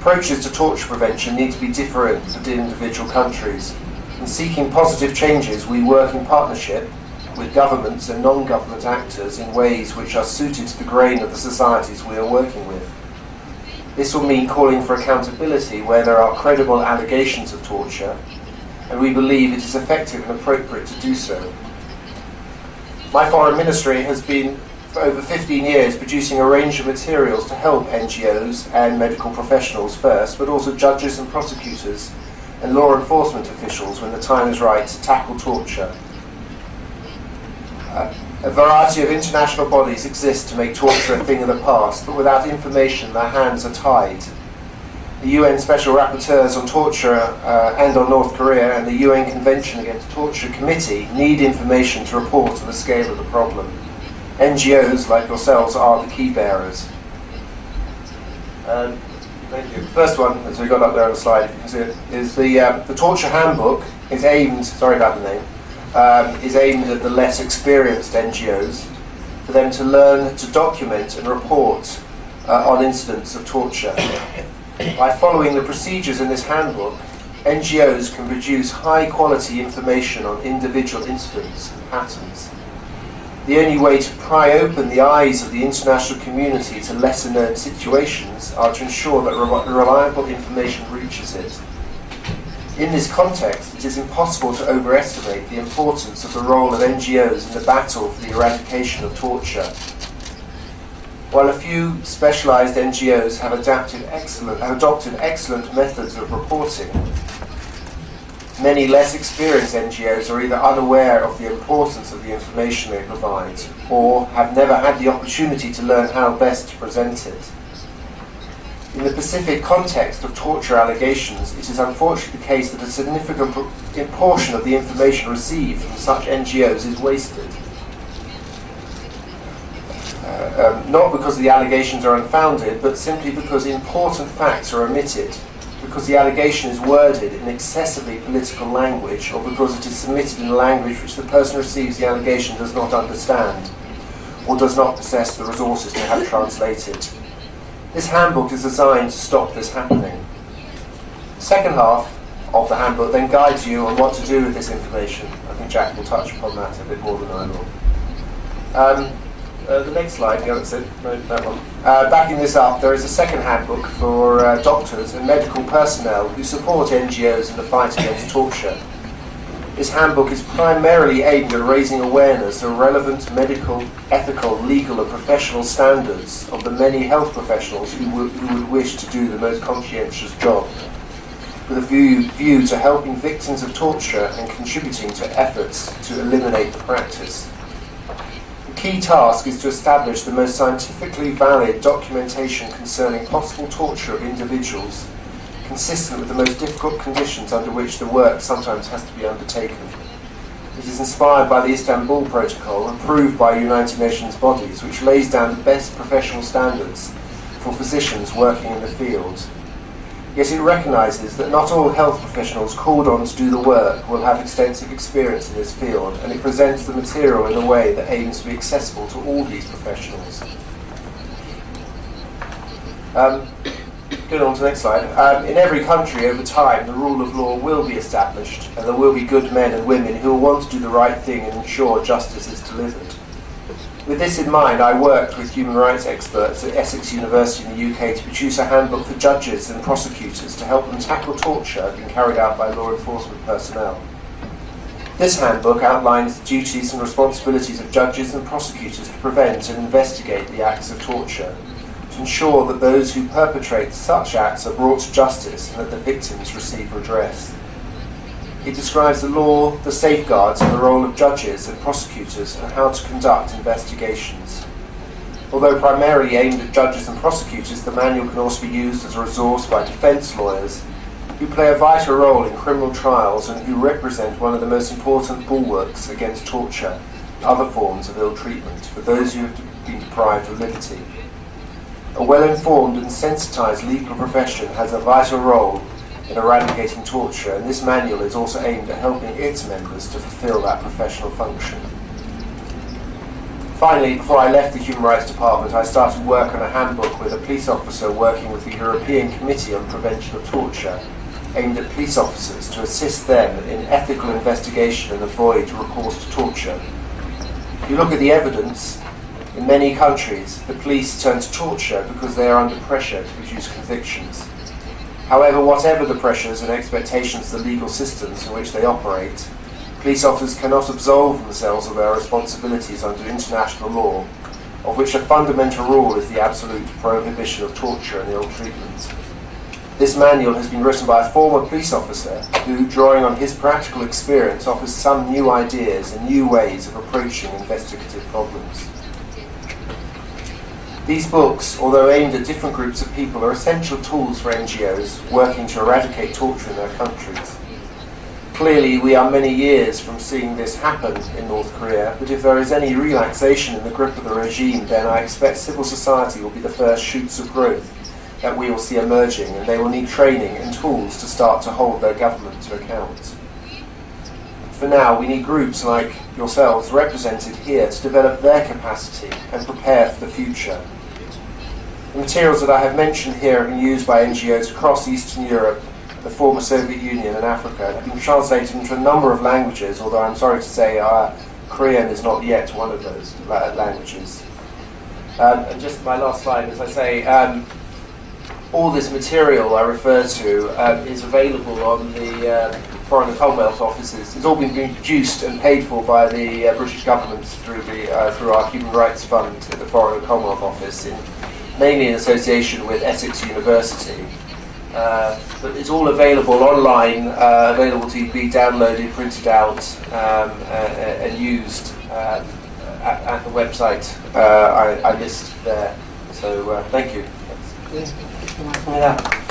Approaches to torture prevention need to be different for individual countries. In seeking positive changes, we work in partnership with governments and non-government actors in ways which are suited to the grain of the societies we are working with. This will mean calling for accountability where there are credible allegations of torture, and we believe it is effective and appropriate to do so. My foreign ministry has been for over 15 years producing a range of materials to help NGOs and medical professionals first, but also judges and prosecutors and law enforcement officials when the time is right to tackle torture. A variety of international bodies exist to make torture a thing of the past, but without information their hands are tied. The UN Special Rapporteurs on Torture and on North Korea and the UN Convention Against Torture Committee need information to report on the scale of the problem. NGOs like yourselves are the key bearers. Thank you. First one, as we got up there on the slide, if you can see it, is the Torture Handbook is aimed, sorry about the name, is aimed at the less experienced NGOs for them to learn to document and report on incidents of torture. By following the procedures in this handbook, NGOs can produce high-quality information on individual incidents and patterns. The only way to pry open the eyes of the international community to lesser-known situations are to ensure that reliable information reaches it. In this context, it is impossible to overestimate the importance of the role of NGOs in the battle for the eradication of torture. While a few specialised NGOs have adopted excellent methods of reporting, many less experienced NGOs are either unaware of the importance of the information they provide or have never had the opportunity to learn how best to present it. In the specific context of torture allegations, it is unfortunately the case that a significant portion of the information received from such NGOs is wasted. Not because the allegations are unfounded, but simply because important facts are omitted, because the allegation is worded in excessively political language, or because it is submitted in a language which the person who receives the allegation does not understand, or does not possess the resources to have translated. This handbook is designed to stop this happening. The second half of the handbook then guides you on what to do with this information. I think Jack will touch upon that a bit more than I will. The next slide, yeah, that's it. No, that one. Backing this up, there is a second handbook for doctors and medical personnel who support NGOs in the fight against torture. This handbook is primarily aimed at raising awareness of relevant medical, ethical, legal and professional standards of the many health professionals who would wish to do the most conscientious job, with a view to helping victims of torture and contributing to efforts to eliminate the practice. The key task is to establish the most scientifically valid documentation concerning possible torture of individuals, consistent with the most difficult conditions under which the work sometimes has to be undertaken. It is inspired by the Istanbul Protocol, approved by United Nations bodies, which lays down the best professional standards for physicians working in the field. Yet it recognises that not all health professionals called on to do the work will have extensive experience in this field, and it presents the material in a way that aims to be accessible to all these professionals. Going on to the next slide. In every country over time, the rule of law will be established, and there will be good men and women who will want to do the right thing and ensure justice is delivered. With this in mind, I worked with human rights experts at Essex University in the UK to produce a handbook for judges and prosecutors to help them tackle torture being carried out by law enforcement personnel. This handbook outlines the duties and responsibilities of judges and prosecutors to prevent and investigate the acts of torture, to ensure that those who perpetrate such acts are brought to justice and that the victims receive redress. It describes the law, the safeguards, and the role of judges and prosecutors and how to conduct investigations. Although primarily aimed at judges and prosecutors, the manual can also be used as a resource by defence lawyers who play a vital role in criminal trials and who represent one of the most important bulwarks against torture and other forms of ill treatment for those who have been deprived of liberty. A well-informed and sensitised legal profession has a vital role in eradicating torture, and this manual is also aimed at helping its members to fulfil that professional function. Finally, before I left the Human Rights Department, I started work on a handbook with a police officer working with the European Committee on Prevention of Torture, aimed at police officers to assist them in ethical investigation and avoid recourse to torture. If you look at the evidence, in many countries, the police turn to torture because they are under pressure to produce convictions. However, whatever the pressures and expectations of the legal systems in which they operate, police officers cannot absolve themselves of their responsibilities under international law, of which a fundamental rule is the absolute prohibition of torture and ill treatment. This manual has been written by a former police officer who, drawing on his practical experience, offers some new ideas and new ways of approaching investigative problems. These books, although aimed at different groups of people, are essential tools for NGOs working to eradicate torture in their countries. Clearly, we are many years from seeing this happen in North Korea, but if there is any relaxation in the grip of the regime, then I expect civil society will be the first shoots of growth that we will see emerging, and they will need training and tools to start to hold their government to account. For now, we need groups like yourselves represented here to develop their capacity and prepare for the future. The materials that I have mentioned here have been used by NGOs across Eastern Europe, the former Soviet Union and Africa, and have been translated into a number of languages, although I'm sorry to say Korean is not yet one of those languages. And just my last slide, as I say, all this material I refer to is available on the Foreign and Commonwealth offices. It's all been produced and paid for by the British government through our Human Rights Fund at the Foreign and Commonwealth Office, mainly in association with Essex University. But it's all available online, available to be downloaded, printed out, and used at the website I list there. So thank you. Yeah.